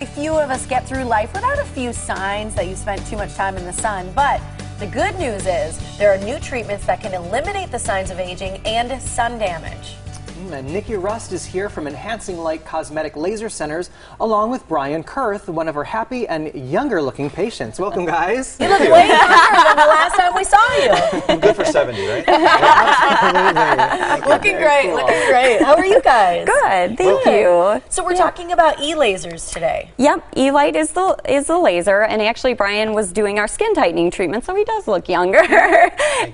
A few of us get through life without a few signs that you spent too much time in the sun, but the good news is there are new treatments that can eliminate the signs of aging and sun damage. And Nikki Rust is here from Enhancing Light Cosmetic Laser Centers, along with Brian Kurth, one of our happy and younger-looking patients. Welcome, guys. You look way younger than the last time we saw you. I'm good for 70, right? Looking great, looking great. How are you guys? Good, thank you. So we're talking about e-lasers today. Yep, E-Light is the laser, and actually Brian was doing our skin tightening treatment, so he does look younger,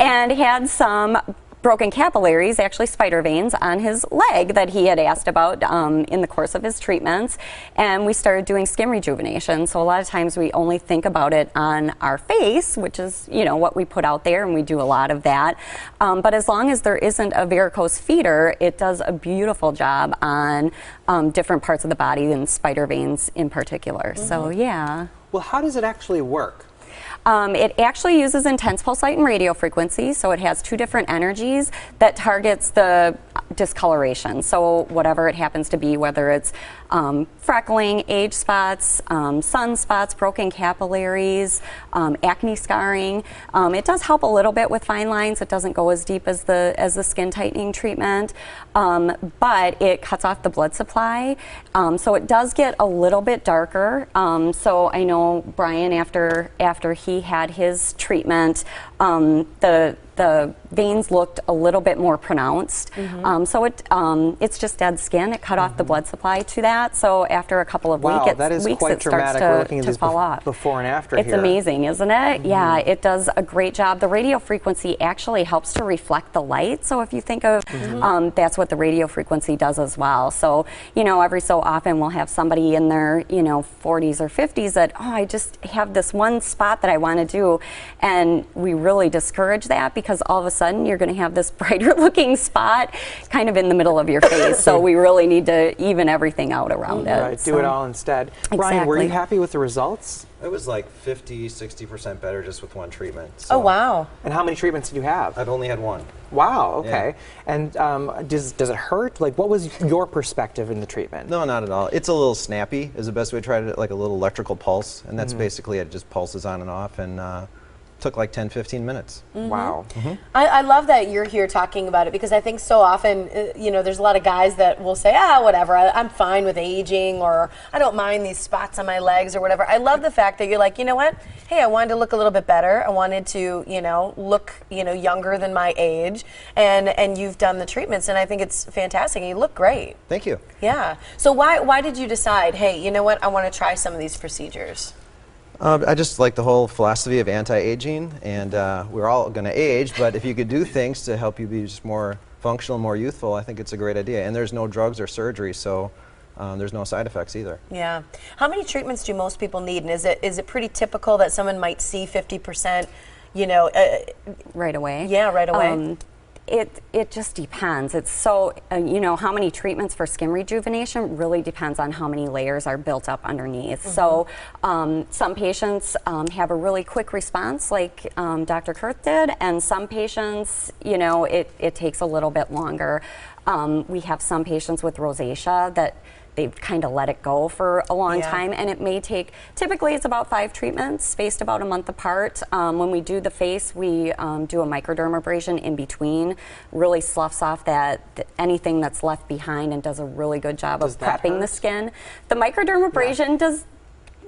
and had some broken capillaries, actually spider veins, on his leg that he had asked about in the course of his treatments, and we started doing skin rejuvenation. So a lot of times we only think about it on our face, which is, you know, what we put out there, and we do a lot of that. But as long as there isn't a varicose feeder, it does a beautiful job on different parts of the body, and spider veins in particular. So yeah. Well, how does it actually work? It actually uses intense pulse light and radio frequency, so it has two different energies that targets the discoloration. So whatever it happens to be, whether it's freckling, age spots, sunspots, broken capillaries, acne scarring. It does help a little bit with fine lines. It doesn't go as deep as the skin tightening treatment, but it cuts off the blood supply. So it does get a little bit darker. So I know Brian, after he had his treatment, the veins looked a little bit more pronounced. So it's just dead skin. It cut off the blood supply to that. So after a couple of weeks, that is quite it starts dramatic. We're looking at to these fall off. Before and after It's here. amazing, isn't it? Yeah, it does a great job. The radio frequency actually helps to reflect the light. So if you think of, that's what the radio frequency does as well. So, you know, every so often we'll have somebody in their, 40s or 50s that, I just have this one spot that I want to do. And we really discourage that, because all of a sudden you're going to have this brighter looking spot kind of in the middle of your face. So we really need to even everything out around it. Right, do it all instead. Brian, were you happy with the results? It was like 50–60% better just with one treatment. Oh, wow. And how many treatments did you have? I've only had one. Wow, okay. Yeah. And does it hurt? Like, what was your perspective in the treatment? No, not at all. It's a little snappy is the best way to try it, like a little electrical pulse, and that's basically it. Just pulses on and off, and took like 10–15 minutes. Wow. I love that you're here talking about it, because I think so often, there's a lot of guys that will say, whatever, I'm fine with aging, or I don't mind these spots on my legs or whatever. I love the fact that you're like, you know what? Hey, I wanted to look a little bit better. I wanted to, look, younger than my age, and you've done the treatments, and I think it's fantastic. You look great. Thank you. Yeah. So why did you decide, hey, you know what? I want to try some of these procedures? I just like the whole philosophy of anti-aging, and we're all going to age, but if you could do things to help you be just more functional, more youthful, I think it's a great idea. And there's no drugs or surgery, so there's no side effects either. Yeah. How many treatments do most people need, and is it pretty typical that someone might see 50%, right away? Yeah, right away. It just depends. It's so, how many treatments for skin rejuvenation really depends on how many layers are built up underneath. So some patients have a really quick response, like Dr. Kurth did, and some patients, it takes a little bit longer. We have some patients with rosacea that they've kind of let it go for a long time, and it may take, typically it's about 5 treatments spaced about a month apart. When we do the face, we do a microdermabrasion in between, really sloughs off anything that's left behind, and does a really good job of prepping the skin. The microdermabrasion does,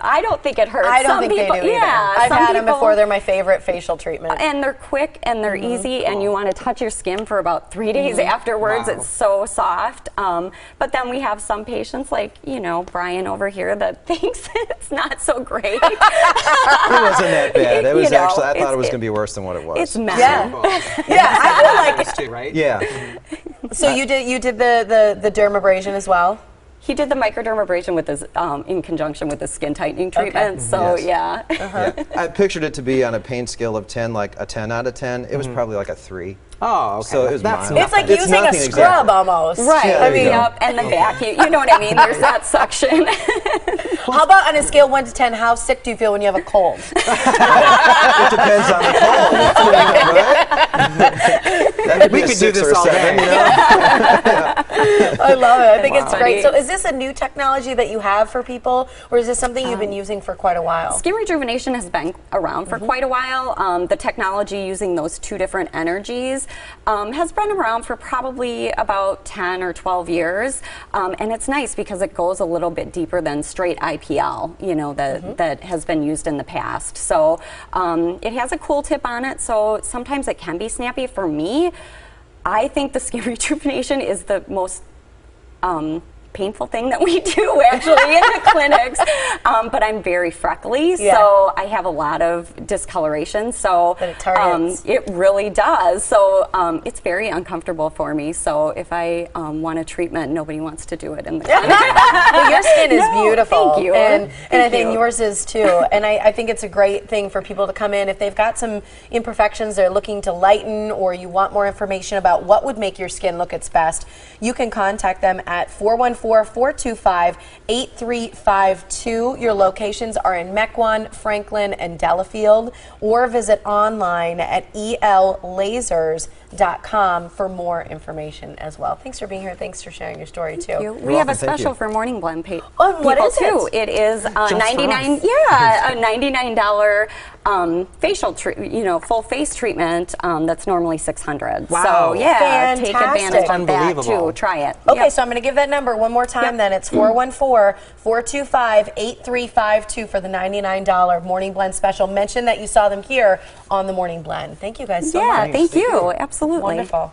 I don't think it hurts. I don't think they do either. Yeah, I've had them before. They're my favorite facial treatment. And they're quick and they're easy, and you want to touch your skin for about 3 days afterwards. Wow. It's so soft. But then we have some patients like, Brian over here that thinks it's not so great. It wasn't that bad. It was actually, I thought it was going to be worse than what it was. It's messy. Yeah, I feel like too, right? Yeah. So you did the dermabrasion as well? He did the microdermabrasion with his, in conjunction with the skin tightening treatment. So yeah. I pictured it to be on a pain scale of 10, like a 10 out of 10. It was probably like a 3. Oh, okay. So it was That's mild. It's like It's using a nothing scrub exactly. almost. Right. Yeah, there you go. Yep. And the vacuum. You know what I mean? There's that suction. How about on a scale 1 to 10, how sick do you feel when you have a cold? It depends on the cold, right? That could be We a could do 6 this or a all 7, day. you know? I love it. I think it's great. Funny. So is this a new technology that you have for people, or is this something you've been using for quite a while? Skin rejuvenation has been around for quite a while. The technology using those two different energies has been around for probably about 10 or 12 years. And it's nice because it goes a little bit deeper than straight IPL, you know, that has been used in the past. So it has a cool tip on it, so sometimes it can be snappy. For me, I think the skin rejuvenation is the most painful thing that we do actually in the clinics, but I'm very freckly, so I have a lot of discoloration, so But it targets. it really does, so it's very uncomfortable for me, so if I want a treatment, nobody wants to do it in the clinic. But your skin is No, beautiful. thank you. And I Thank think you. yours is too. And I think it's a great thing for people to come in. If they've got some imperfections they're looking to lighten, or you want more information about what would make your skin look its best, you can contact them at 414-425-8352. Your locations are in Mequon, Franklin, and Delafield, or visit online at ellasers.com for more information as well. Thanks for being here. Thanks for sharing your story too. We have welcome, a thank special you. for morning blend people what is it? too. It is for us. a $99 facial, full face treatment that's normally $600. Wow. So yeah, take Fantastic. advantage of that Unbelievable. too. Try it. Okay, Yep. so I'm going to give that number one more time then. It's 414-425-8352 for the $99 Morning Blend special. Mention that you saw them here on the Morning Blend. Thank you guys so much. Thank you. Absolutely. Wonderful.